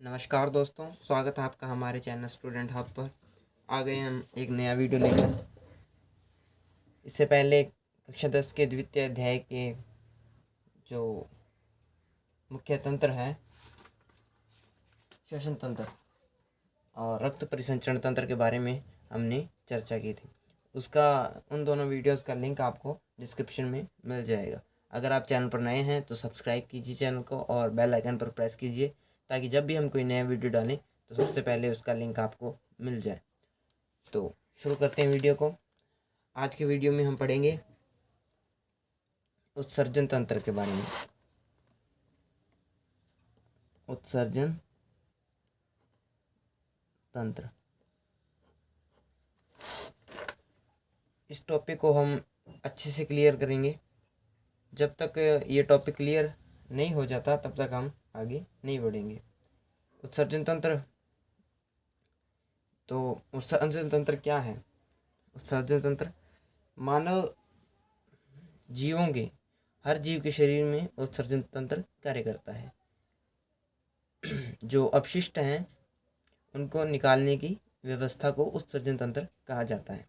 नमस्कार दोस्तों, स्वागत है आपका हमारे चैनल स्टूडेंट हब पर। आ गए हम एक नया वीडियो लेकर। इससे पहले कक्षा 10 के द्वितीय अध्याय के जो मुख्य तंत्र है, श्वसन तंत्र और रक्त परिसंचरण तंत्र के बारे में हमने चर्चा की थी। उसका उन दोनों वीडियोस का लिंक आपको डिस्क्रिप्शन में मिल जाएगा। अगर आप चैनल पर नए हैं तो सब्सक्राइब कीजिए चैनल को और बेल आइकन पर प्रेस कीजिए, ताकि जब भी हम कोई नया वीडियो डालें तो सबसे पहले उसका लिंक आपको मिल जाए। तो शुरू करते हैं वीडियो को। आज के वीडियो में हम पढ़ेंगे उत्सर्जन तंत्र के बारे में। उत्सर्जन तंत्र, इस टॉपिक को हम अच्छे से क्लियर करेंगे। जब तक ये टॉपिक क्लियर नहीं हो जाता तब तक हम आगे नहीं बढ़ेंगे। उत्सर्जन तंत्र, तो उत्सर्जन तंत्र क्या है? उत्सर्जन तंत्र मानव जीवों के, हर जीव के शरीर में उत्सर्जन तंत्र कार्य करता है। जो अपशिष्ट हैं उनको निकालने की व्यवस्था को उत्सर्जन तंत्र कहा जाता है।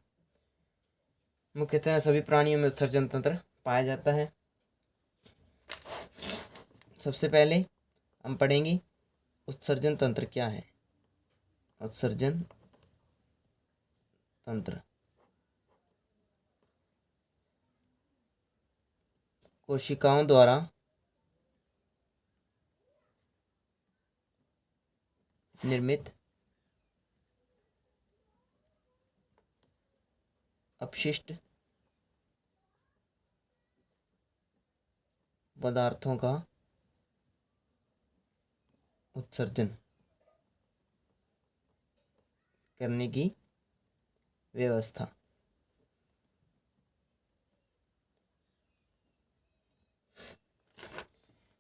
मुख्यतः सभी प्राणियों में उत्सर्जन तंत्र पाया जाता है। सबसे पहले हम पढ़ेंगे उत्सर्जन तंत्र क्या है। उत्सर्जन तंत्र कोशिकाओं द्वारा निर्मित अपशिष्ट पदार्थों का उत्सर्जन करने की व्यवस्था।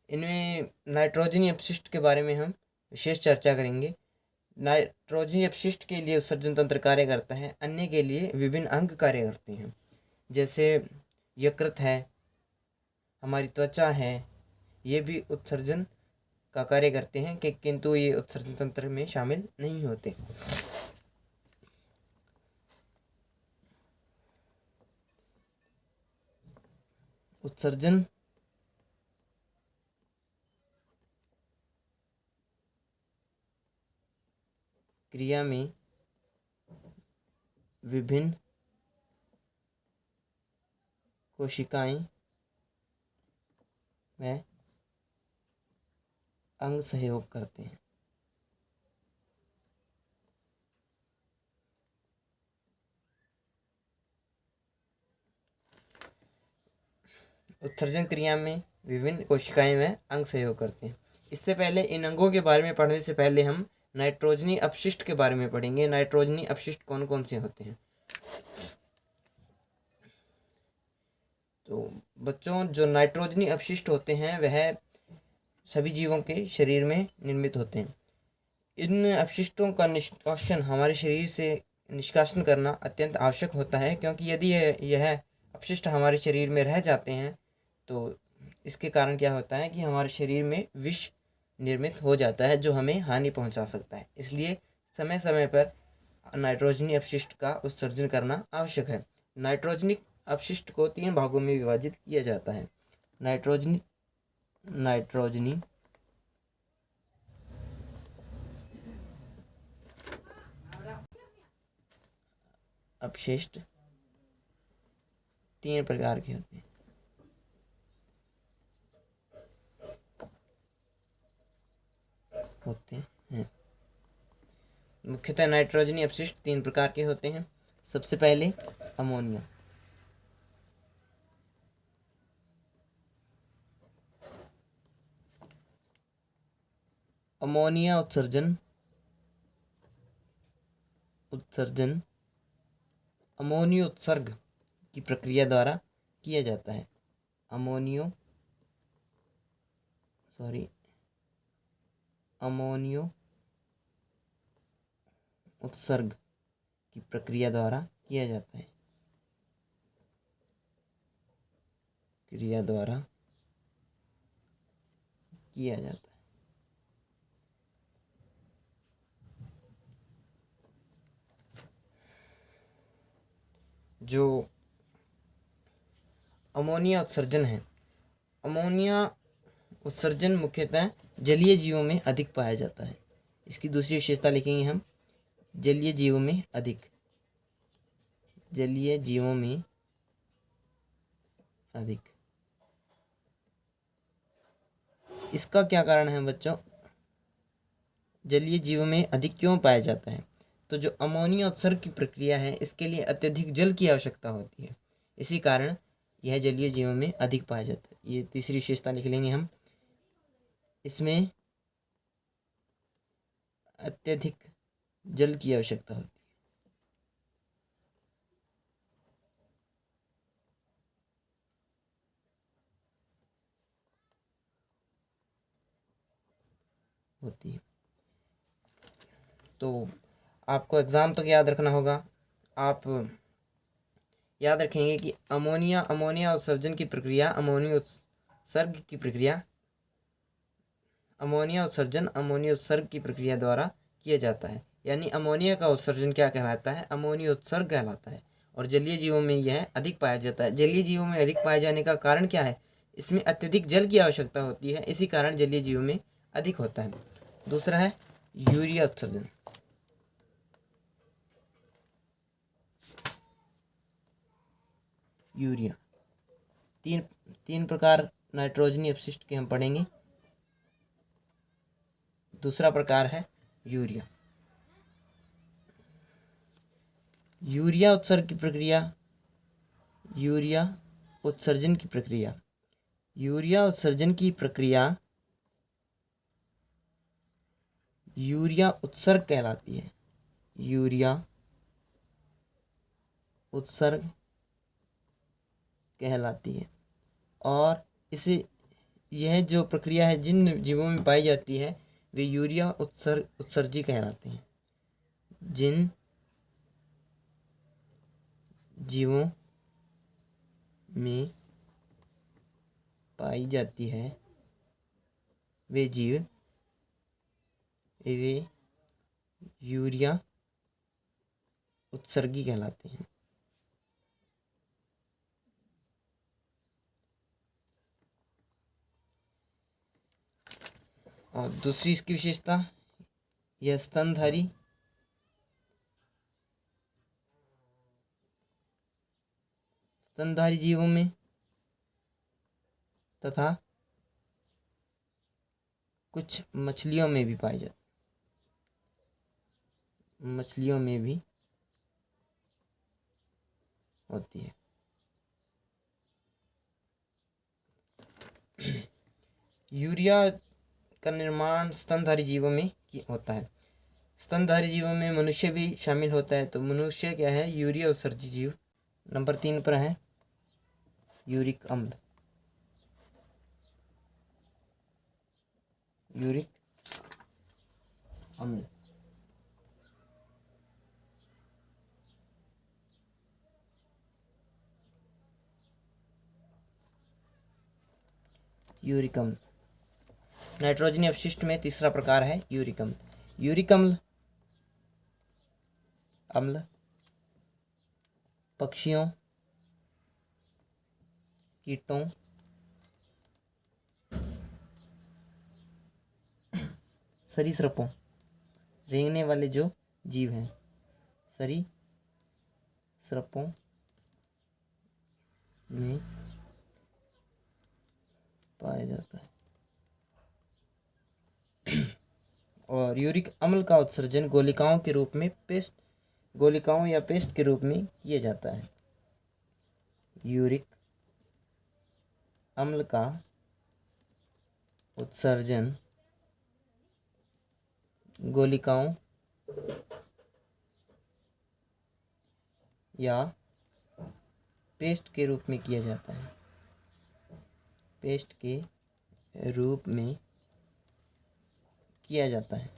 इनमें नाइट्रोजनी अपशिष्ट के बारे में हम विशेष चर्चा करेंगे। नाइट्रोजनी अपशिष्ट के लिए उत्सर्जन तंत्र कार्य करता है, अन्य के लिए विभिन्न अंग कार्य करते हैं। जैसे यकृत है, हमारी त्वचा है, ये भी उत्सर्जन का कार्य करते हैं किंतु ये उत्सर्जन तंत्र में शामिल नहीं होते। उत्सर्जन क्रिया में विभिन्न कोशिकाएं व अंग सहयोग करते हैं। उत्सर्जन क्रिया में विभिन्न कोशिकाएं व अंग सहयोग करते हैं। इससे पहले इन अंगों के बारे में पढ़ने से पहले हम नाइट्रोजनी अपशिष्ट के बारे में पढ़ेंगे। नाइट्रोजनी अपशिष्ट कौन कौन से होते हैं? तो बच्चों, जो नाइट्रोजनी अपशिष्ट होते हैं वह सभी जीवों के शरीर में निर्मित होते हैं। इन अपशिष्टों का निष्कासन हमारे शरीर से निष्कासन करना अत्यंत आवश्यक होता है, क्योंकि यदि यह अपशिष्ट हमारे शरीर में रह जाते हैं तो इसके कारण क्या होता है कि हमारे शरीर में विष निर्मित हो जाता है, जो हमें हानि पहुंचा सकता है। इसलिए समय समय पर नाइट्रोजनी अपशिष्ट का उत्सर्जन करना आवश्यक है। नाइट्रोजनी अपशिष्ट को 3 भागों में विभाजित किया जाता है। नाइट्रोजनी अपशिष्ट 3 प्रकार के होते हैं। मुख्यतः नाइट्रोजनी अपशिष्ट 3 प्रकार के होते हैं। सबसे पहले अमोनिया। अमोनिया उत्सर्जन अमोनियो उत्सर्ग की प्रक्रिया द्वारा किया जाता है। अमोनियो उत्सर्ग की प्रक्रिया द्वारा किया जाता है। जो अमोनिया उत्सर्जन है, अमोनिया उत्सर्जन मुख्यतः जलीय जीवों में अधिक पाया जाता है। इसकी दूसरी विशेषता लिखेंगे हम, जलीय जीवों में अधिक, जलीय जीवों में अधिक। इसका क्या कारण है बच्चों, जलीय जीवों में अधिक क्यों पाया जाता है? तो जो अमोनिया उत्सर्ग की प्रक्रिया है, इसके लिए अत्यधिक जल की आवश्यकता होती है, इसी कारण यह जलीय जीवों में अधिक पाया जाता है। ये तीसरी विशेषता लिख लेंगे हम, इसमें अत्यधिक जल की आवश्यकता होती है। तो आपको एग्ज़ाम तक याद रखना होगा। आप याद रखेंगे कि अमोनिया उत्सर्जन की प्रक्रिया, अमोनिया उत्सर्ग की प्रक्रिया द्वारा किया जाता है। यानी अमोनिया का उत्सर्जन क्या कहलाता है, अमोनिया उत्सर्ग कहलाता है। और जलीय जीवों में यह अधिक पाया जाता है। जलीय जीवों में अधिक पाए जाने का कारण क्या है, इसमें अत्यधिक जल की आवश्यकता होती है, इसी कारण जलीय जीवों में अधिक होता है। दूसरा है यूरिया उत्सर्जन। यूरिया, तीन प्रकार नाइट्रोजनी अपशिष्ट के हम पढ़ेंगे। दूसरा प्रकार है यूरिया। यूरिया उत्सर्जन की प्रक्रिया, यूरिया उत्सर्जन की प्रक्रिया यूरिया उत्सर्ग कहलाती है। यूरिया उत्सर्ग कहलाती है। और इसे, यह जो प्रक्रिया है जिन जीवों में पाई जाती है, वे यूरिया उत्सर्जी कहलाते हैं। जिन जीवों में पाई जाती है वे यूरिया उत्सर्गी कहलाते हैं। और दूसरी इसकी विशेषता, यह स्तनधारी जीवों में तथा कुछ मछलियों में भी पाई जाती, मछलियों में भी होती है। यूरिया का निर्माण स्तनधारी जीवों में होता है। स्तनधारी जीवों में मनुष्य भी शामिल होता है। तो मनुष्य क्या है, यूरिया उत्सर्जी जीव। नंबर 3 पर है यूरिक अम्ल। यूरिक अम्ल, यूरिक अम्ल नाइट्रोजनी अपशिष्ट में तीसरा प्रकार है यूरिक अम्ल। यूरिक अम्ल पक्षियों, कीटों, सरीसृपों, रेंगने वाले जो जीव हैं, सरीसृपों में पाया जाता है। और यूरिक अम्ल का उत्सर्जन गोलिकाओं या पेस्ट के रूप में किया जाता है। यूरिक अम्ल का उत्सर्जन गोलिकाओं या पेस्ट के रूप में किया जाता है। पेस्ट के रूप में किया जाता है।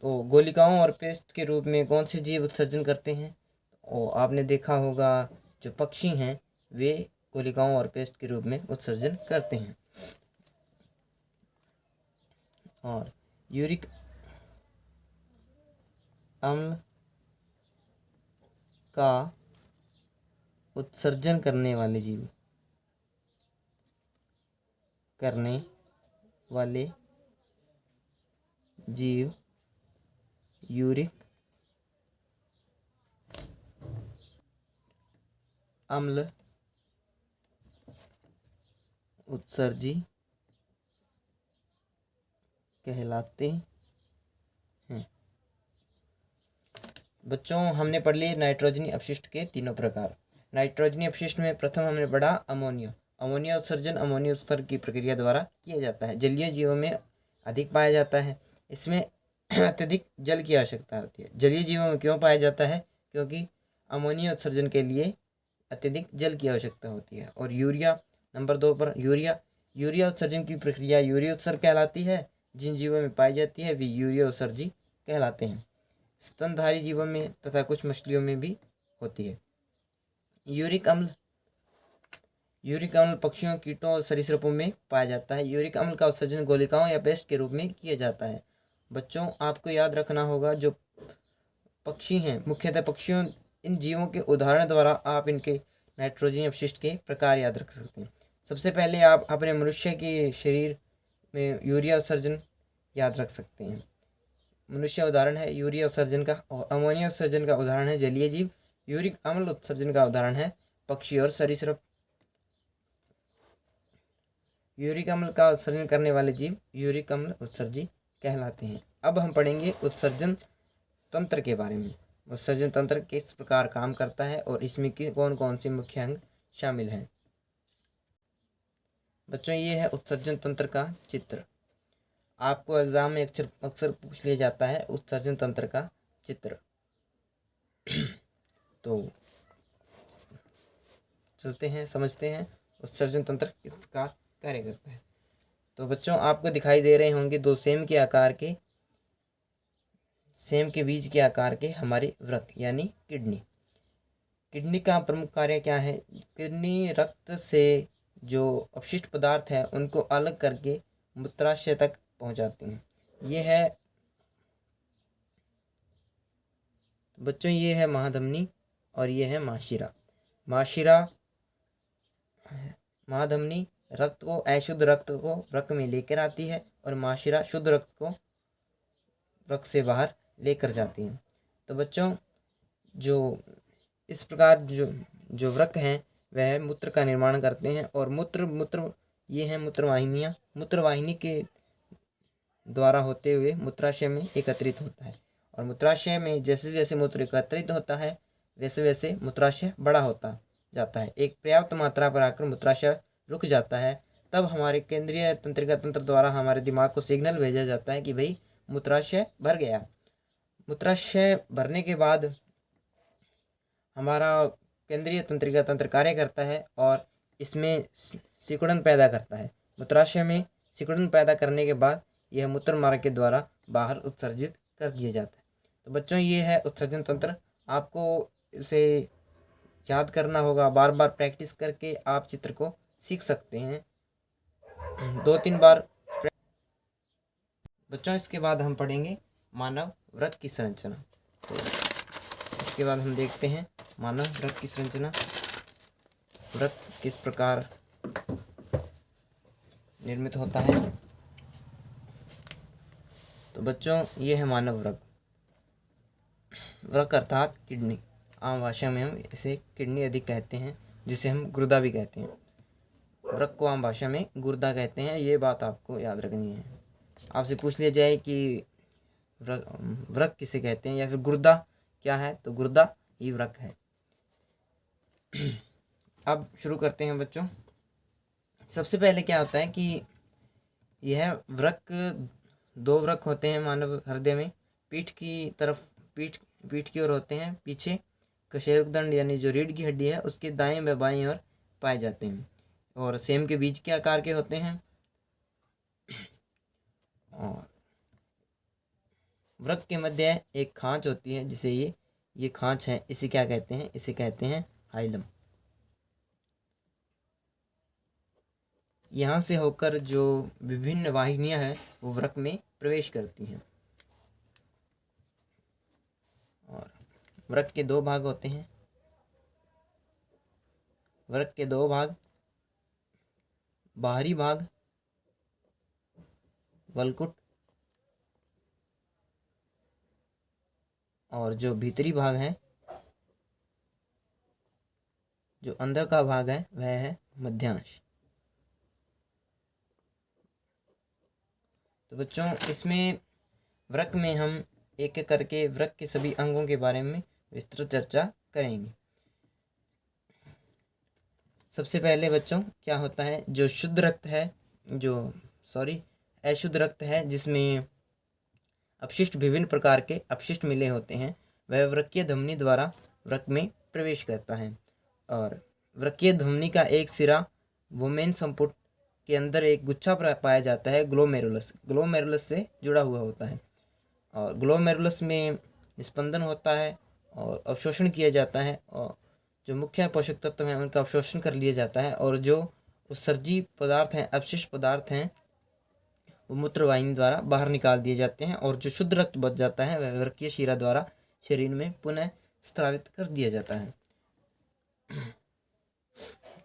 तो गोलिकाओं और पेस्ट के रूप में कौन से जीव उत्सर्जन करते हैं? और आपने देखा होगा जो पक्षी हैं वे गोलिकाओं और पेस्ट के रूप में उत्सर्जन करते हैं। और यूरिक अम्ल का उत्सर्जन करने वाले जीव यूरिक अम्ल उत्सर्जी कहलाते हैं। बच्चों, हमने पढ़ लिए नाइट्रोजनी अपशिष्ट के तीनों प्रकार। नाइट्रोजनी अपशिष्ट में प्रथम हमने पढ़ा अमोनिया उत्सर्जन अमोनिया उत्सर्ग की प्रक्रिया द्वारा किया जाता है। जलीय जीवों में अधिक पाया जाता है। इसमें अत्यधिक जल की आवश्यकता होती है। जलीय जीवों में क्यों पाया जाता है? क्योंकि अमोनिया उत्सर्जन के लिए अत्यधिक जल की आवश्यकता होती है। और यूरिया, नंबर 2 पर यूरिया उत्सर्जन की प्रक्रिया यूरिया उत्सर्ग कहलाती है। जिन जीवों में पाई जाती है वे यूरिया उत्सर्जी कहलाते हैं। स्तनधारी जीवों में तथा कुछ मछलियों में भी होती है। यूरिक अम्ल पक्षियों, कीटों और सरीसृपों में पाया जाता है। यूरिक अम्ल का उत्सर्जन गोलिकाओं या पेस्ट के रूप में किया जाता है। बच्चों, आपको याद रखना होगा, जो पक्षी हैं, मुख्यतः पक्षियों, इन जीवों के उदाहरण द्वारा आप इनके नाइट्रोजन अपशिष्ट के प्रकार याद रख सकते हैं। सबसे पहले आप अपने मनुष्य के शरीर में यूरिया उत्सर्जन याद रख सकते हैं। मनुष्य उदाहरण है यूरिया उत्सर्जन का, और अमोनिया उत्सर्जन का उदाहरण है जलीय जीव। यूरिक अम्ल उत्सर्जन का उदाहरण है पक्षी और सरीसृप। यूरिक अम्ल का उत्सर्जन करने वाले जीव यूरिक अम्ल उत्सर्जी कहलाते हैं। अब हम पढ़ेंगे उत्सर्जन तंत्र के बारे में। उत्सर्जन तंत्र किस प्रकार काम करता है और इसमें कौन कौन से मुख्य अंग शामिल हैं। बच्चों, ये है उत्सर्जन तंत्र का चित्र। आपको एग्जाम में अक्सर पूछ लिया जाता है उत्सर्जन तंत्र का चित्र। तो चलते हैं, समझते हैं उत्सर्जन तंत्र किस प्रकार कार्य करता है। तो बच्चों, आपको दिखाई दे रहे होंगे दो सेम के बीज के आकार के हमारे वृक्क यानी किडनी का प्रमुख कार्य क्या है? किडनी रक्त से जो अपशिष्ट पदार्थ है उनको अलग करके मूत्राशय तक पहुंचाती हैं। बच्चों, ये है महाधमनी और ये है महाधमनी अशुद्ध रक्त को वृक्क में लेकर आती है और महाशिरा शुद्ध रक्त को वृक्क से बाहर लेकर जाती है। तो बच्चों, जो इस प्रकार जो वृक्क हैं वह मूत्र का निर्माण करते हैं और ये हैं मूत्रवाहिनियाँ। मूत्रवाहिनी के द्वारा होते हुए मूत्राशय में एकत्रित होता है और मूत्राशय में जैसे जैसे मूत्र एकत्रित होता है वैसे वैसे मूत्राशय बड़ा होता जाता है। एक पर्याप्त मात्रा पर आकर मूत्राशय रुक जाता है। तब हमारे केंद्रीय तंत्रिका तंत्र द्वारा हमारे दिमाग को सिग्नल भेजा जाता है कि भाई मूत्राशय भर गया। मूत्राशय भरने के बाद हमारा केंद्रीय तंत्रिका तंत्र कार्य करता है और इसमें सिकुड़न पैदा करता है। मूत्राशय में सिकुड़न पैदा करने के बाद यह मूत्र मार्ग के द्वारा बाहर उत्सर्जित कर दिया जाता है। तो बच्चों, ये है उत्सर्जन तंत्र। आपको इसे याद करना होगा, बार बार प्रैक्टिस करके आप चित्र को सीख सकते हैं 2-3 बार। बच्चों, इसके बाद हम पढ़ेंगे मानव वृक्क की संरचना। तो इसके बाद हम देखते हैं मानव वृक्क की संरचना, वृक्क किस प्रकार निर्मित होता है। तो बच्चों, ये है मानव वृक्क अर्थात किडनी। आम भाषा में हम इसे किडनी अधिक कहते हैं, जिसे हम गुर्दा भी कहते हैं। वृक्क को आम भाषा में गुर्दा कहते हैं, ये बात आपको याद रखनी है। आपसे पूछ लिया जाए कि वृक्क किसे कहते हैं या फिर गुर्दा क्या है, तो गुर्दा ही वृक्क है। अब शुरू करते हैं बच्चों। सबसे पहले क्या होता है कि यह वृक्क 2 वृक्क होते हैं मानव हृदय में। पीठ की ओर होते हैं। पीछे कशेरुकदंड यानी जो रीढ़ की हड्डी है उसके दाएं व बाएं ओर पाए जाते हैं और सेम के बीज के आकार के होते हैं। और वृक्क के मध्य एक खांच होती है, जिसे ये खांच है, इसे क्या कहते हैं? इसे कहते हैं हाइलम। यहाँ से होकर जो विभिन्न वाहिनियाँ हैं वो वृक्क में प्रवेश करती हैं। वृक्क के दो भाग होते हैं। वृक्क के दो भाग, बाहरी भाग वलकुट और जो भीतरी भाग है, जो अंदर का भाग है, वह है मध्यांश। तो बच्चों, इसमें वृक्क में हम एक एक करके वृक्क के सभी अंगों के बारे में विस्तृत चर्चा करेंगे। सबसे पहले बच्चों क्या होता है, जो शुद्ध रक्त है, अशुद्ध रक्त है, जिसमें अपशिष्ट, विभिन्न प्रकार के अपशिष्ट मिले होते हैं, वह वृक्कीय धमनी द्वारा वृक्क में प्रवेश करता है। और वृक्कीय धमनी का एक सिरा वोमेन संपुट के अंदर एक गुच्छा पाया जाता है, ग्लोमेरुलस से जुड़ा हुआ होता है। और ग्लोमेरुलस में निस्पंदन होता है और अवशोषण किया जाता है, और जो मुख्य पोषक तत्व हैं उनका अवशोषण कर लिया जाता है, और जो उत्सर्जी पदार्थ हैं, अपशिष्ट पदार्थ हैं, वो मूत्रवाहिनी द्वारा बाहर निकाल दिए जाते हैं, और जो शुद्ध रक्त बच जाता है वह वृक्कीय शिरा द्वारा शरीर में पुनः स्त्रावित कर दिया जाता है।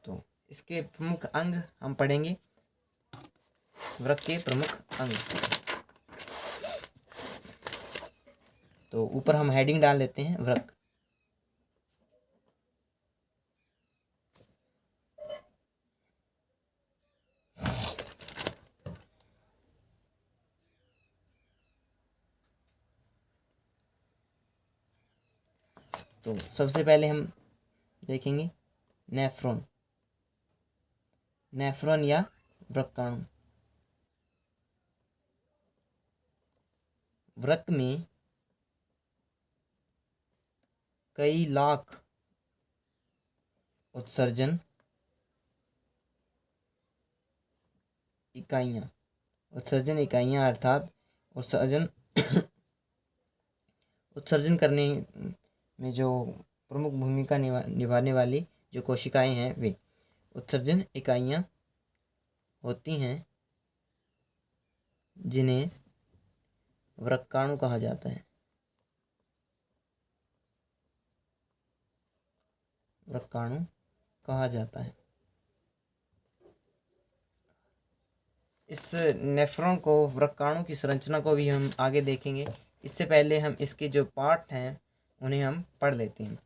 तो इसके प्रमुख अंग हम पढ़ेंगे, वृक्क के प्रमुख अंग। तो ऊपर हम हेडिंग डाल लेते हैं, वृक्क। तो सबसे पहले हम देखेंगे नेफ्रॉन या वृक्काणु। वृक्क में कई लाख उत्सर्जन इकाइयाँ अर्थात उत्सर्जन करने में जो प्रमुख भूमिका निभाने वाली जो कोशिकाएं हैं, वे उत्सर्जन इकाइयाँ होती हैं, जिन्हें वृक्काणु कहा जाता है। वृक्काणु कहा जाता है। इस नेफ्रॉन को, वृक्काणु की संरचना को भी हम आगे देखेंगे। इससे पहले हम इसके जो पार्ट हैं उन्हें हम पढ़ लेते हैं।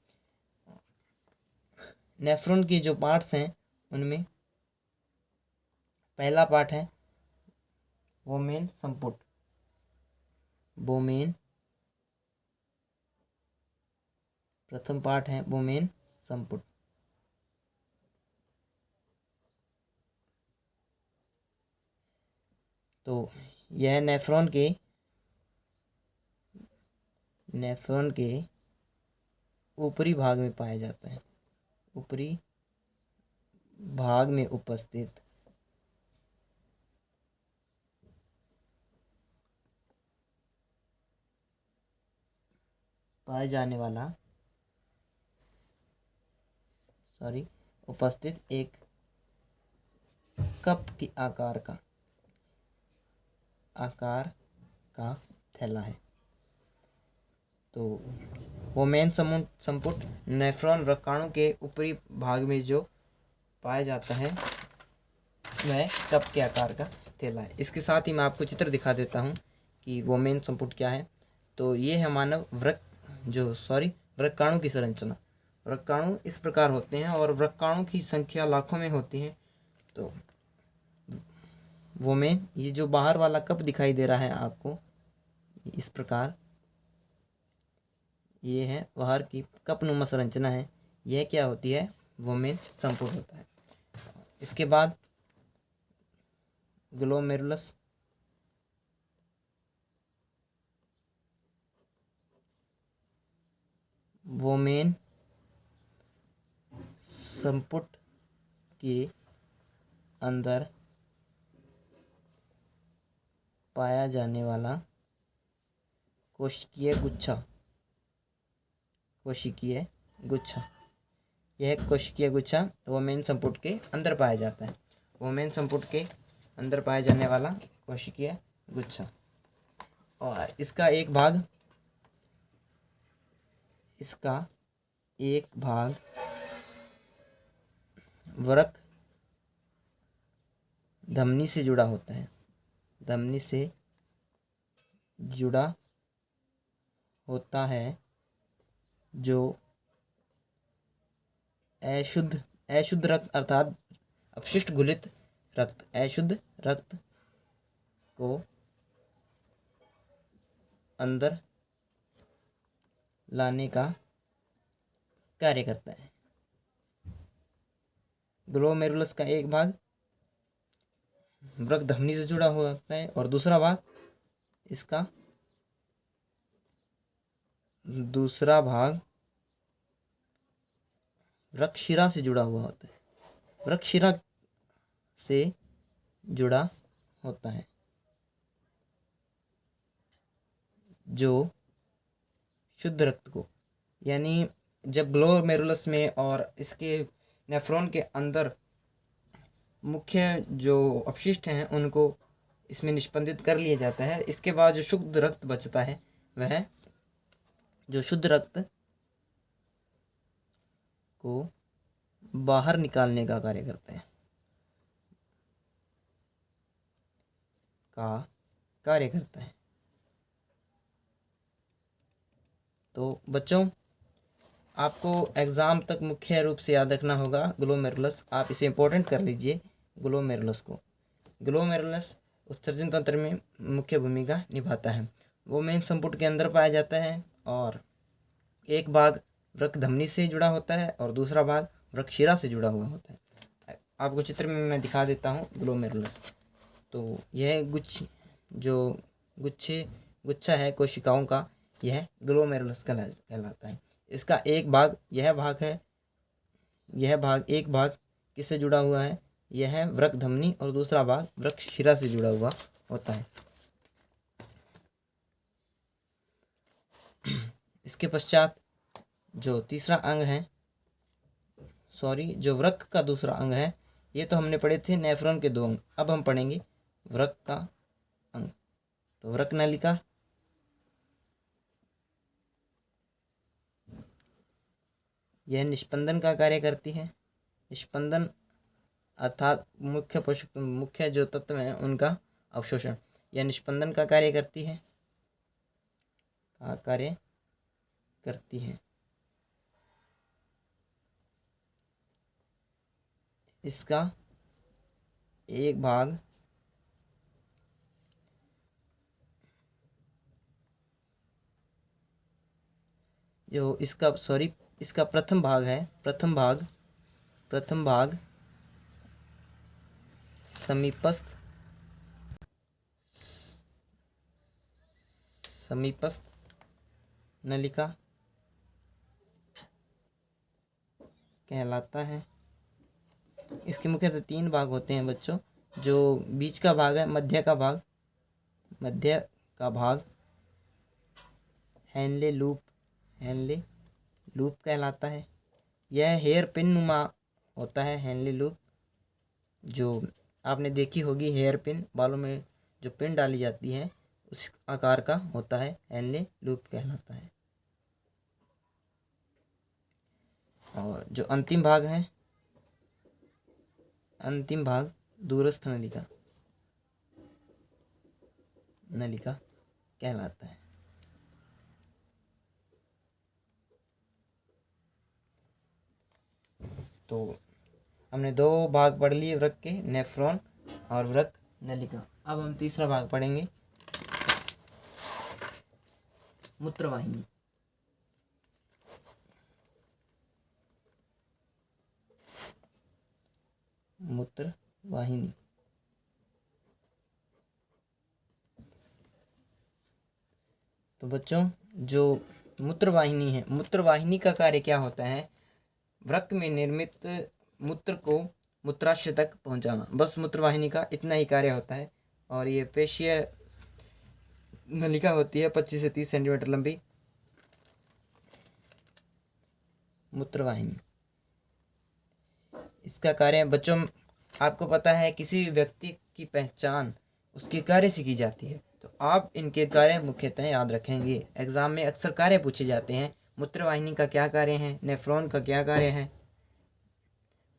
नेफ्रॉन के जो पार्ट्स हैं उनमें पहला पार्ट है वोमेन संपुट। प्रथम पार्ट है वोमेन संपुट। तो यह नेफ्रॉन के ऊपरी भाग में पाया जाता है। ऊपरी भाग में उपस्थित पाया जाने वाला उपस्थित एक कप की आकार का थैला है। तो वोमेन संपुट नेफ्रॉन वृक्काणु के ऊपरी भाग में जो पाया जाता है वह कप के आकार का थैला है। इसके साथ ही मैं आपको चित्र दिखा देता हूँ कि वोमेन संपुट क्या है। तो ये है मानव वृक्काणु की संरचना। वृक्काणु इस प्रकार होते हैं और वृक्काणु की संख्या लाखों में होती है। तो वोमेन, ये जो बाहर वाला कप दिखाई दे रहा है आपको इस प्रकार, ये है बाहर की कपनुमा संरचना है। यह क्या होती है, वोमेन संपुट होता है। इसके बाद ग्लोमेरुलस, वोमेन संपुट के अंदर पाया जाने वाला कोशिकीय गुच्छा। यह कोशिकीय गुच्छा वोमेन संपुट के अंदर पाया जाता है। वोमेन संपुट के अंदर पाया जाने वाला कोशिकीय गुच्छा। और इसका एक इसका एक भाग वृक्क धमनी से जुड़ा होता है, धमनी से जुड़ा होता है, जो अशुद्ध रक्त अर्थात अपशिष्ट घुलित रक्त, अशुद्ध रक्त को अंदर लाने का कार्य करता है। ग्लोमेरुलस का एक भाग वृक्क धमनी से जुड़ा हुआ होता है और दूसरा भाग इसका दूसरा भाग वृक्क शिरा से जुड़ा हुआ होता है, वृक्क शिरा से जुड़ा होता है, जो शुद्ध रक्त को, यानी जब ग्लोमेरुलस में और इसके नेफ्रॉन के अंदर मुख्य जो अपशिष्ट हैं उनको इसमें निष्पंदित कर लिया जाता है, इसके बाद जो शुद्ध रक्त बचता है वह जो शुद्ध रक्त को बाहर निकालने का कार्य करता है, तो बच्चों आपको एग्ज़ाम तक मुख्य रूप से याद रखना होगा ग्लोमेरुलस, आप इसे इंपॉर्टेंट कर लीजिए ग्लोमेरुलस को। ग्लोमेरुलस उत्सर्जन तंत्र में मुख्य भूमिका निभाता है, वो मेन संपुट के अंदर पाया जाता है और एक भाग वृक्क धमनी से जुड़ा होता है और दूसरा भाग वृक्क शिरा से जुड़ा हुआ होता है। आपको चित्र में मैं दिखा देता हूँ ग्लोमेरुलस। तो यह गुच्छा है कोशिकाओं का, यह ग्लोमेरुलस कहलाता है। इसका एक भाग यह भाग है, एक भाग किससे जुड़ा हुआ है, यह है वृक्क धमनी और दूसरा भाग वृक्क शिरा से जुड़ा हुआ होता है। इसके पश्चात जो तीसरा अंग है, जो वृक्क का दूसरा अंग है, ये तो हमने पढ़े थे नेफ्रॉन के दो अंग, अब हम पढ़ेंगे वृक्क का अंग। तो वृक्क नलिका, यह निष्पंदन का कार्य करती है, निष्पंदन अर्थात मुख्य जो तत्व हैं उनका अवशोषण, यह निष्पंदन का कार्य करती है, इसका एक भाग जो इसका प्रथम भाग है, प्रथम भाग समीपस्थ नलिका कहलाता है। इसके मुख्यतः तीन भाग होते हैं बच्चों, जो बीच का भाग है, मध्य का भाग हेनले लूप कहलाता है। यह हेयर पिन नुमा होता है, हेनले लूप, जो आपने देखी होगी हेयर पिन, बालों में जो पिन डाली जाती है उस आकार का होता है, हेनले लूप कहलाता है। और जो अंतिम भाग दूरस्थ नलिका कहलाता है। तो हमने दो भाग पढ़ लिए वृक्क के, नेफ्रॉन और वृक्क नलिका। अब हम तीसरा भाग पढ़ेंगे, मूत्रवाहिनी। तो बच्चों जो मूत्रवाहिनी है, मूत्रवाहिनी का कार्य क्या होता है, वृक्क में निर्मित मूत्र को मूत्राशय तक पहुंचाना, बस मूत्रवाहिनी का इतना ही कार्य होता है। और ये पेशीय नलिका होती है 25 से 30 सेंटीमीटर लंबी मूत्रवाहिनी। इसका कार्य बच्चों आपको पता है, किसी व्यक्ति की पहचान उसके कार्य से की जाती है, तो आप इनके कार्य मुख्यतः याद रखेंगे। एग्जाम में अक्सर कार्य पूछे जाते हैं मूत्रवाहिनी का क्या कार्य है, नेफ्रॉन का क्या कार्य है,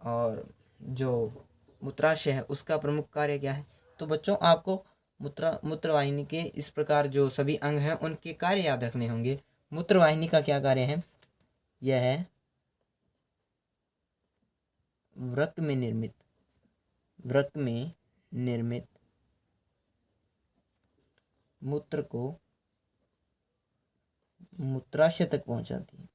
और जो मूत्राशय है उसका प्रमुख कार्य क्या है। तो बच्चों आपको मूत्रवाहिनी के इस प्रकार जो सभी अंग हैं उनके कार्य याद रखने होंगे। मूत्रवाहिनी का क्या कार्य है, यह है वृक्क में निर्मित मूत्र को मूत्राशय तक पहुंचाती है।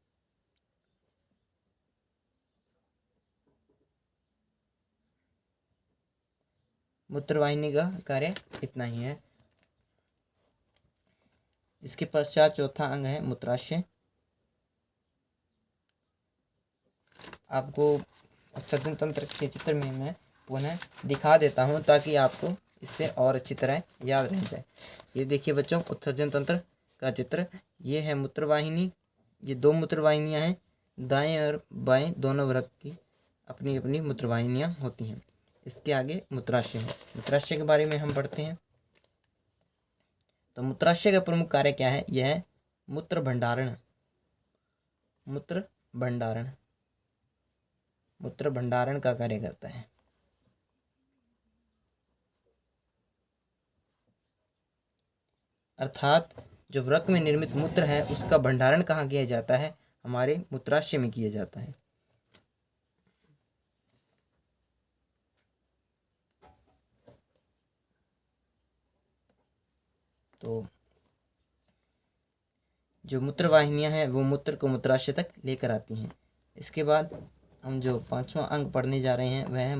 मूत्रवाहिनी का कार्य इतना ही है। इसके पश्चात चौथा अंग है मूत्राशय। आपको उत्सर्जन तंत्र के चित्र में मैं पुनः दिखा देता हूँ ताकि आपको इससे और अच्छी तरह याद रह जाए। ये देखिए बच्चों, उत्सर्जन तंत्र का चित्र। ये है मूत्रवाहिनी, ये दो मूत्रवाहिनियाँ हैं, दाएं और बाएं दोनों वृक्क की अपनी अपनी मूत्रवाहिनियाँ होती हैं। इसके आगे मूत्राशय है। मूत्राशय के बारे में हम पढ़ते हैं। तो मूत्राशय का प्रमुख कार्य क्या है, यह है मूत्र भंडारण। मूत्र भंडारण का कार्य करता है। अर्थात जो वृक्क में निर्मित मूत्र है उसका भंडारण कहाँ किया जाता है, हमारे मूत्राशय में किया जाता है। तो जो मूत्रवाहिनियां हैं वो मूत्र को मूत्राशय तक लेकर आती हैं। इसके बाद हम जो पांचवा अंग पढ़ने जा रहे हैं वह है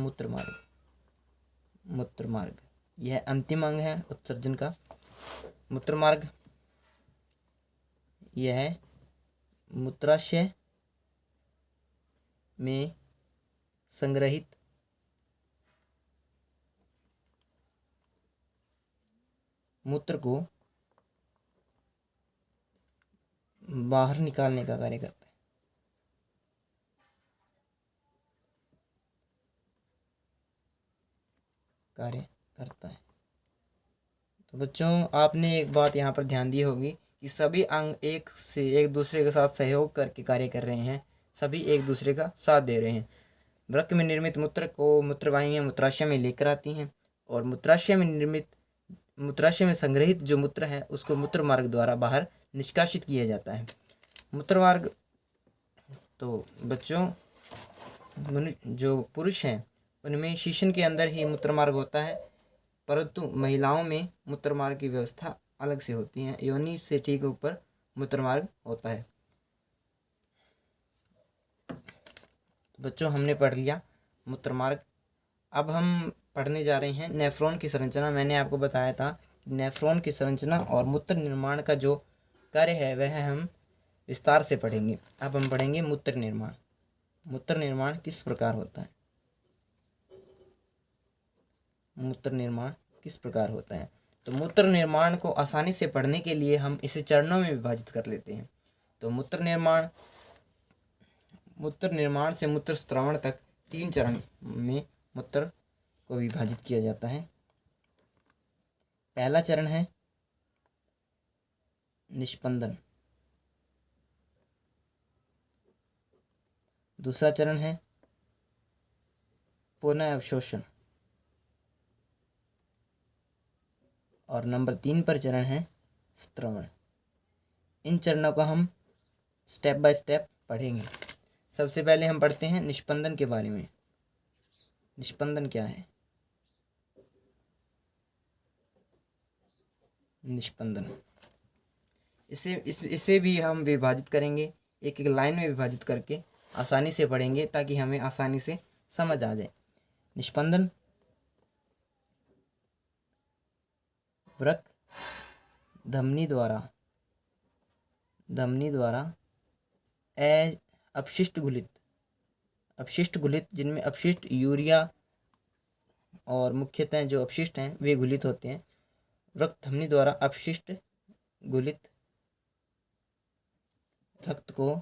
मूत्रमार्ग। यह अंतिम अंग है उत्सर्जन का। मूत्रमार्ग यह है मूत्राशय में संग्रहित मूत्र को बाहर निकालने का कार्य करता है। तो बच्चों आपने एक बात यहाँ पर ध्यान दी होगी कि सभी अंग एक दूसरे के साथ सहयोग करके कार्य कर रहे हैं, सभी एक दूसरे का साथ दे रहे हैं। वृक्क में निर्मित मूत्र को मूत्रवाहिनियाँ मूत्राशय में लेकर आती हैं और मूत्राशय में संग्रहित जो मूत्र है उसको मूत्र मार्ग द्वारा बाहर निष्कासित किया जाता है। मूत्रमार्ग, तो बच्चों जो पुरुष हैं उनमें शीशन के अंदर ही मूत्रमार्ग होता है, परंतु महिलाओं में मूत्रमार्ग की व्यवस्था अलग से होती है। योनि से ठीक ऊपर मूत्रमार्ग होता है। बच्चों हमने पढ़ लिया मूत्रमार्ग। अब हम पढ़ने जा रहे हैं नेफ्रॉन की संरचना। मैंने आपको बताया था नेफ्रॉन की संरचना और मूत्र निर्माण का जो कार्य है वह हम विस्तार से पढ़ेंगे। अब हम पढ़ेंगे मूत्र निर्माण। मूत्र निर्माण किस प्रकार होता है, तो मूत्र निर्माण को आसानी से पढ़ने के लिए हम इसे चरणों में विभाजित कर लेते हैं। तो मूत्र निर्माण से मूत्र स्त्रावण तक 3 चरण में मूत्र को विभाजित किया जाता है। पहला चरण है निष्पंदन, दूसरा चरण है पुनः अवशोषण और नंबर 3 पर चरण है स्त्रवण। इन चरणों को हम स्टेप बाय स्टेप पढ़ेंगे। सबसे पहले हम पढ़ते हैं निष्पंदन के बारे में। निष्पंदन क्या है? निष्पंदन इसे भी हम विभाजित करेंगे, एक एक लाइन में विभाजित करके आसानी से पढ़ेंगे ताकि हमें आसानी से समझ आ जाए। निष्पंदन वृक्क धमनी द्वारा अपशिष्ट घुलित जिनमें अपशिष्ट यूरिया और मुख्यतः जो अपशिष्ट हैं वे घुलित होते हैं। वृक्क धमनी द्वारा अपशिष्ट घुलित रक्त को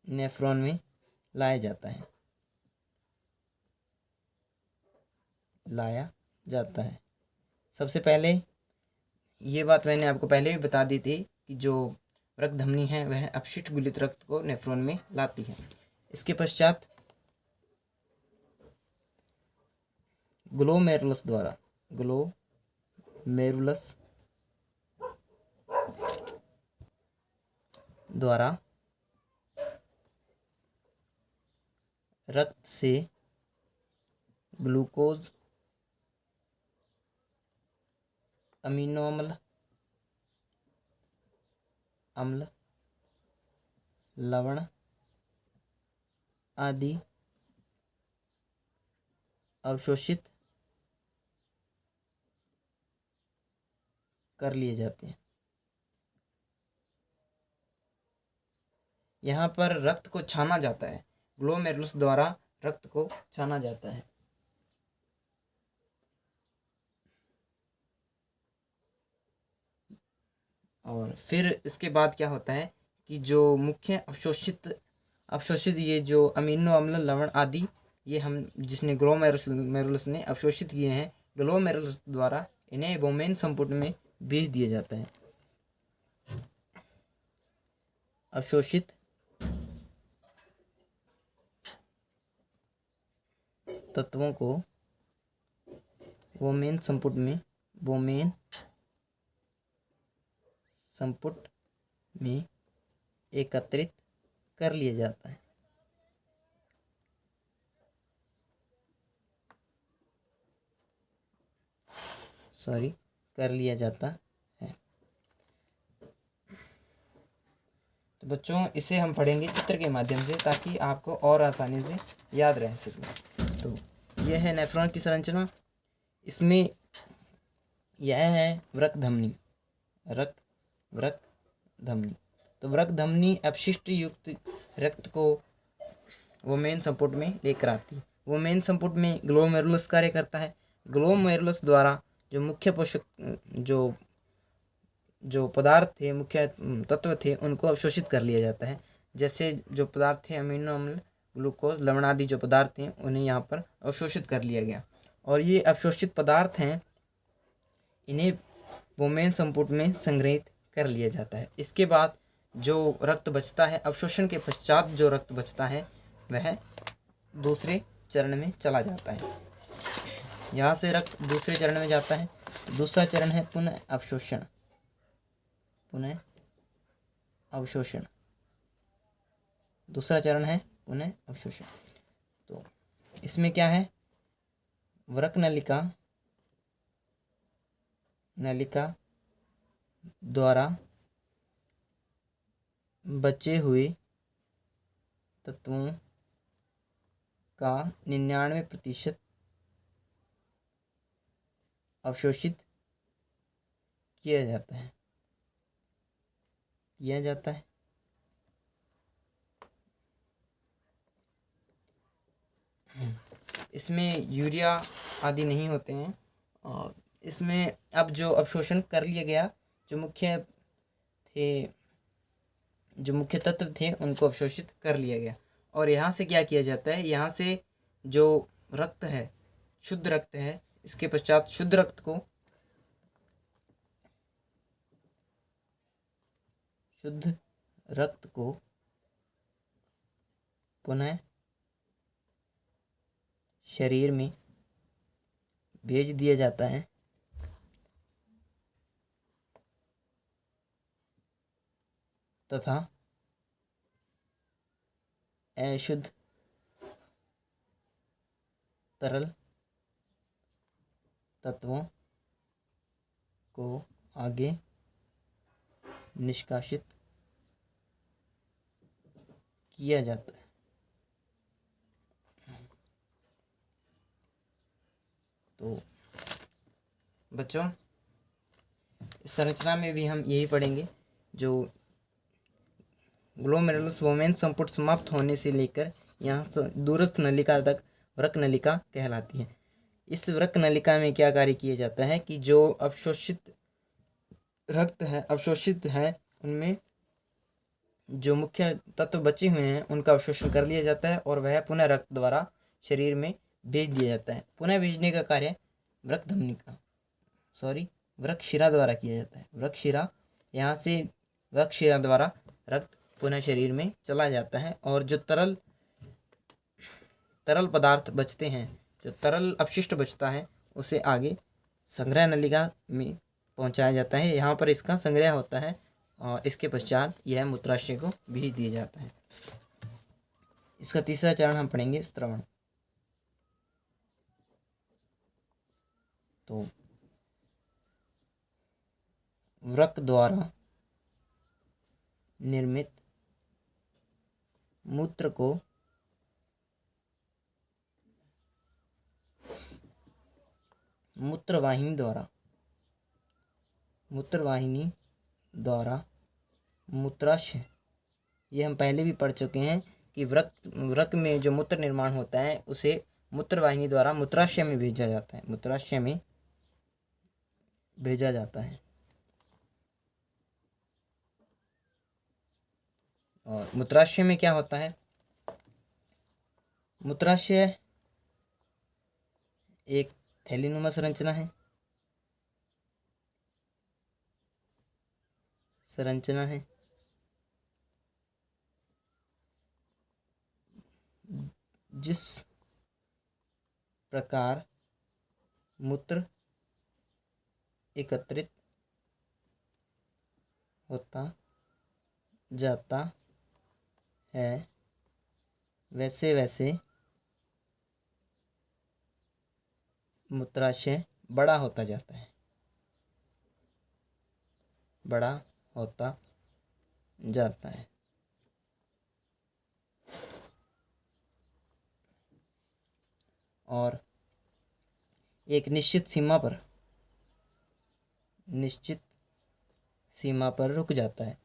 नेफ्रॉन में लाया जाता है। सबसे पहले ये बात मैंने आपको पहले भी बता दी थी कि जो रक्त धमनी है वह अपशिष्ट गुलित रक्त को नेफ्रॉन में लाती है। इसके पश्चात ग्लोमेरुलस द्वारा रक्त से ग्लूकोज, अमीनो अम्ल, लवण आदि अवशोषित कर लिए जाते हैं। यहाँ पर रक्त को छाना जाता है, ग्लोमेरुलस द्वारा रक्त को छाना जाता है। और फिर इसके बाद क्या होता है कि जो मुख्य अवशोषित ये जो अमीनो अम्ल, लवण आदि, ये हम जिसने ग्लोमेरुलस ने अवशोषित किए हैं, ग्लोमेरुलस द्वारा इन्हें वोमेन संपुट में भेज दिया जाता है। अवशोषित तत्वों को वोमेन संपुट में एकत्रित कर लिया जाता है। कर लिया जाता है। तो बच्चों, इसे हम पढ़ेंगे चित्र के माध्यम से ताकि आपको और आसानी से याद रह सके। तो यह है नेफ्रॉन की संरचना। इसमें यह है वृक्क धमनी। तो वृक्क धमनी अपशिष्ट युक्त रक्त को वोमेन संपुट में लेकर आती है। वोमेन संपुट में ग्लोमेरुलस कार्य करता है। ग्लोमेरुलस द्वारा जो मुख्य पोषक जो पदार्थ थे, मुख्य तत्व थे, उनको अवशोषित कर लिया जाता है। जैसे जो पदार्थ थे अमीनो अम्ल, ग्लूकोज, लवण आदि जो पदार्थ थे, उन्हें यहाँ पर अवशोषित कर लिया गया। और ये अवशोषित पदार्थ हैं, इन्हें वोमेन संपुट में संग्रहित कर लिया जाता है। इसके बाद जो रक्त बचता है, अवशोषण के पश्चात जो रक्त बचता है, वह दूसरे चरण में चला जाता है। यहाँ से रक्त दूसरे चरण में जाता है। दूसरा चरण है पुनः अवशोषण। दूसरा चरण है पुनः अवशोषण। तो इसमें क्या है, वृक्क नलिका द्वारा बचे हुए तत्वों का 99% अवशोषित किया जाता है। इसमें यूरिया आदि नहीं होते हैं। और इसमें अब जो अवशोषण कर लिया गया, जो मुख्य तत्व थे, उनको अवशोषित कर लिया गया। और यहाँ से क्या किया जाता है, यहाँ से जो रक्त है, शुद्ध रक्त है, इसके पश्चात शुद्ध रक्त को पुनः शरीर में भेज दिया जाता है तथा अशुद्ध तरल तत्वों को आगे निष्कासित किया जाता है। तो बच्चों, इस संरचना में भी हम यही पढ़ेंगे। जो ग्लोमेरुलस वोमेन संपुट समाप्त होने से लेकर यहाँ दूरस्थ नलिका तक वृक्क नलिका कहलाती है। इस वृक्क नलिका में क्या कार्य किया जाता है कि जो अवशोषित रक्त है, उनमें जो मुख्य तत्व बचे हुए हैं, उनका अवशोषण कर लिया जाता है और वह पुनः रक्त द्वारा शरीर में भेज दिया जाता है। पुनः भेजने का कार्य वृक्क धमनी का वृक्कशिरा द्वारा किया जाता है। वृक्कशिरा, यहाँ से वृक्कशिरा द्वारा रक्त पुनः शरीर में चला जाता है और जो तरल पदार्थ बचते हैं, जो तरल अपशिष्ट बचता है, उसे आगे संग्रह नलिका में पहुंचाया जाता है। यहाँ पर इसका संग्रह होता है और इसके पश्चात यह मूत्राशय को भेज दिया जाता है। इसका तीसरा चरण हम पढ़ेंगे, स्त्रवण। तो वृक्क द्वारा निर्मित मूत्र को मूत्रवाहिनी द्वारा मूत्राशय, ये हम पहले भी पढ़ चुके हैं कि वृक्क में जो मूत्र निर्माण होता है उसे मूत्रवाहिनी द्वारा मूत्राशय में भेजा जाता है। मूत्राशय में भेजा जाता है और मूत्राशय में क्या होता है? मूत्राशय एक थैलीनुमा संरचना है। जिस प्रकार मूत्र एकत्रित होता जाता है वैसे वैसे मूत्राशय बड़ा होता जाता है। और एक निश्चित सीमा पर रुक जाता है।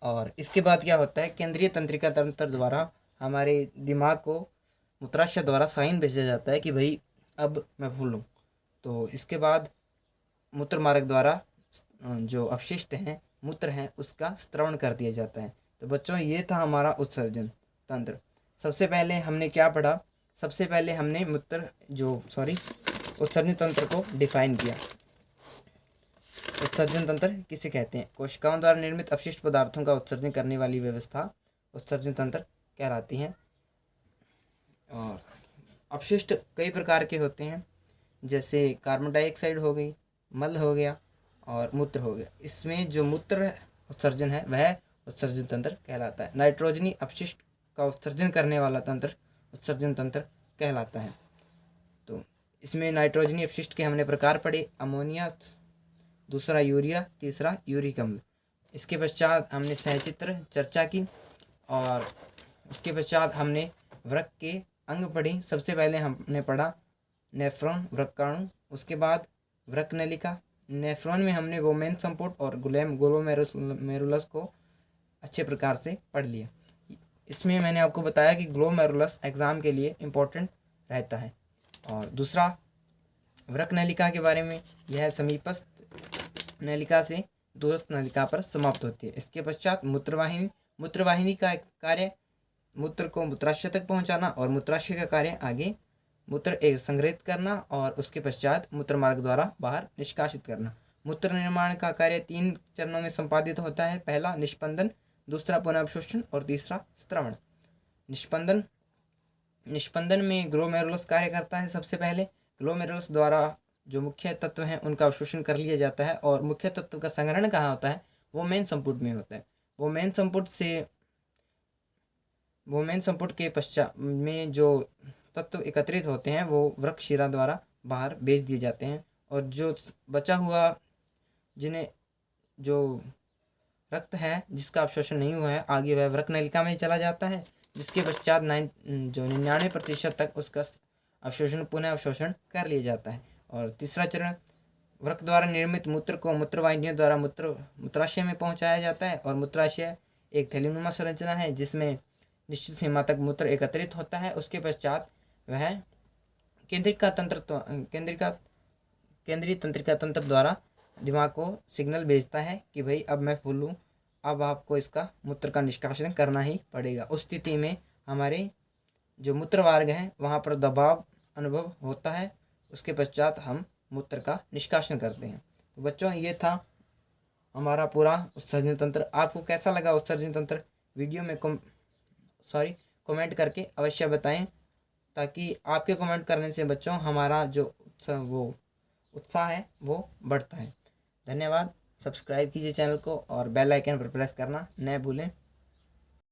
और इसके बाद क्या होता है? केंद्रीय तंत्रिका तंत्र द्वारा हमारे दिमाग को मूत्राशय द्वारा साइन भेजा जाता है कि भाई अब मैं फूलूँ। तो इसके बाद मूत्र मार्ग द्वारा जो अपशिष्ट हैं, मूत्र हैं, उसका स्त्रवण कर दिया जाता है। तो बच्चों, ये था हमारा उत्सर्जन तंत्र। सबसे पहले हमने क्या पढ़ा? सबसे पहले हमने उत्सर्जन तंत्र को डिफाइन किया। उत्सर्जन तंत्र किसे कहते हैं? कोशिकाओं द्वारा निर्मित अपशिष्ट पदार्थों का उत्सर्जन करने वाली व्यवस्था उत्सर्जन तंत्र कहलाती है। और अपशिष्ट कई प्रकार के होते हैं, जैसे कार्बन डाइऑक्साइड हो गई, मल हो गया और मूत्र हो गया। इसमें जो मूत्र उत्सर्जन है वह उत्सर्जन तंत्र कहलाता है। नाइट्रोजनी अपशिष्ट का उत्सर्जन करने वाला तंत्र उत्सर्जन तंत्र कहलाता है। तो इसमें नाइट्रोजनी अपशिष्ट के हमने प्रकार पढ़े, अमोनिया, दूसरा यूरिया, तीसरा यूरिक अम्ल। इसके पश्चात हमने सहचित्र चर्चा की और उसके पश्चात हमने वृक्क के अंग पढ़े। सबसे पहले हमने पढ़ा नेफ्रॉन, वृक्काणु, उसके बाद वृक्क नलिका। नेफ्रॉन में हमने वोमेन संपुट और ग्लोमेरुलस को अच्छे प्रकार से पढ़ लिया। इसमें मैंने आपको बताया कि ग्लोमेरुलस एग्ज़ाम के लिए इम्पोर्टेंट रहता है। और दूसरा वृक्क नलिका के बारे में, यह समीपस्थ नलिका से दूरस्थ नलिका पर समाप्त होती है। इसके पश्चात मूत्रवाहिनी का कार्य मूत्र को मूत्राशय तक पहुंचाना और मूत्राशय का कार्य आगे मूत्र एक संग्रहित करना और उसके पश्चात मूत्र मार्ग द्वारा बाहर निष्कासित करना। मूत्र निर्माण का कार्य 3 चरणों में संपादित होता है। पहला निष्पंदन, दूसरा पुनः अवशोषण और तीसरा स्त्रवण। निष्पंदन में ग्लोमेरुलस कार्य करता है। सबसे पहले ग्लोमेरुलस द्वारा जो मुख्य तत्व हैं उनका अवशोषण कर लिया जाता है और मुख्य तत्व का संग्रहण कहाँ होता है? वो मेन संपुट में होता है। वो मेन संपुट के पश्चात में जो तत्व एकत्रित होते हैं वो वृक्कशिरा द्वारा बाहर भेज दिए जाते हैं और जो बचा हुआ जो रक्त है जिसका अवशोषण नहीं हुआ है, आगे वह वृक्क नलिका में चला जाता है, जिसके पश्चात 99% तक उसका पुनः अवशोषण कर लिया जाता है। और तीसरा चरण, वृक्क द्वारा निर्मित मूत्र को मूत्रवाहिनियों द्वारा मूत्राशय में पहुंचाया जाता है। और मूत्राशय एक थैलीनुमा संरचना है जिसमें निश्चित सीमा तक मूत्र एकत्रित होता है। उसके पश्चात वह केंद्रीय तंत्रिका तंत्र द्वारा दिमाग को सिग्नल भेजता है कि भाई अब मैं फूल लूँ, अब आपको इसका मूत्र का निष्कासन करना ही पड़ेगा। उस स्थिति में हमारे जो मूत्र मार्ग है वहाँ पर दबाव अनुभव होता है, उसके पश्चात हम मूत्र का निष्कासन करते हैं। तो बच्चों ये था हमारा पूरा उत्सर्जन तंत्र। आपको कैसा लगा उत्सर्जन तंत्र वीडियो में कमेंट करके अवश्य बताएं, ताकि आपके कमेंट करने से बच्चों हमारा जो उत्साह है वो बढ़ता है। धन्यवाद। सब्सक्राइब कीजिए चैनल को और बेल आइकन पर प्रेस करना न भूलें।